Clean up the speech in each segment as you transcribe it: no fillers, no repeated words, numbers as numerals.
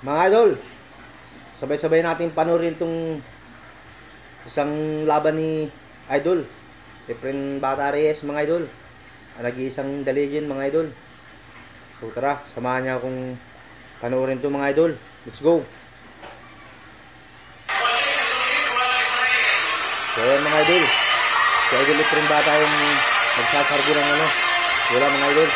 Mga idol, sabay-sabay natin panoorin itong isang laban ni Idol Efren Bata Reyes, mga idol. Nag-iisang The Legend, mga idol. So tara, samahan niya akong panoorin itong mga idol. Let's go. So ayan mga idol, si Idol Efren Bata yung nagsasargo ng wala mga idol.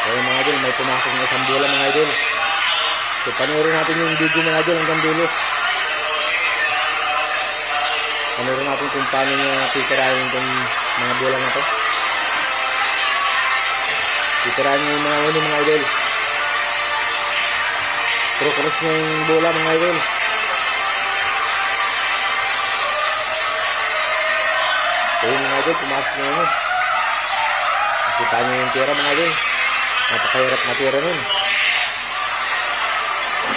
Ayan mga idol, may pumasok na isang bola mga idol. So panoorin natin yung video mga idol hanggang dulo. Panoorin natin kung paano niya titirahin itong mga bola na to. Titirahin niya yung mga mga idol. Pero cross niya yung bola mga idol. So yung mga idol, pumasok na yun. Nakita niya yung tira mga idol. Napakahirap na tira nun.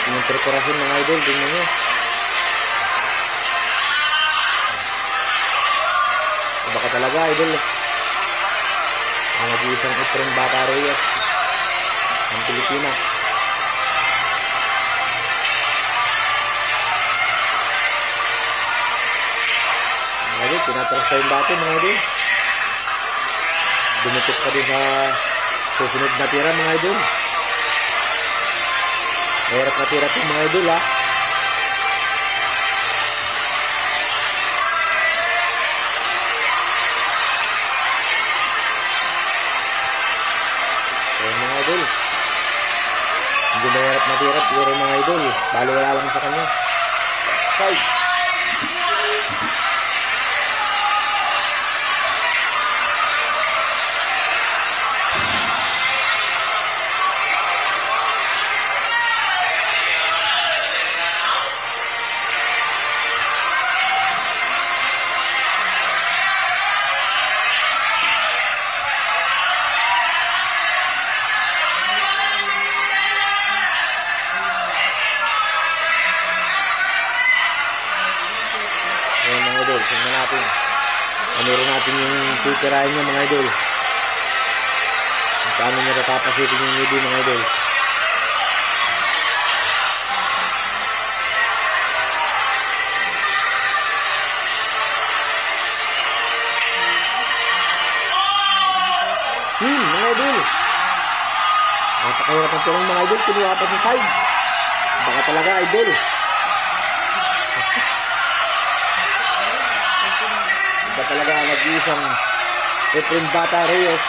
Yung preparasyon mga idol, tingnan nyo. Baka talaga idol. Ang nag-iisang Efren Bata Reyes ng Pilipinas. Mga idol, tinatras pa yung dati mga idol. Dumikit pa din sa susunod na tira mga idol. Mahirap na tira po mga idol ha. So mga idol, hindi mahirap na tira pero mga idol, bali wala lang sa kanya. Side. Tingnan natin. Anurin natin yung titirahin niya mga idol. Paano niya natapasitin yung midi mga idol. Mga idol. Napakahirap ang tirang mga idol. Kinuha pa sa side. Baka talaga idol. Ba talaga nag-iisang Efren Bata Reyes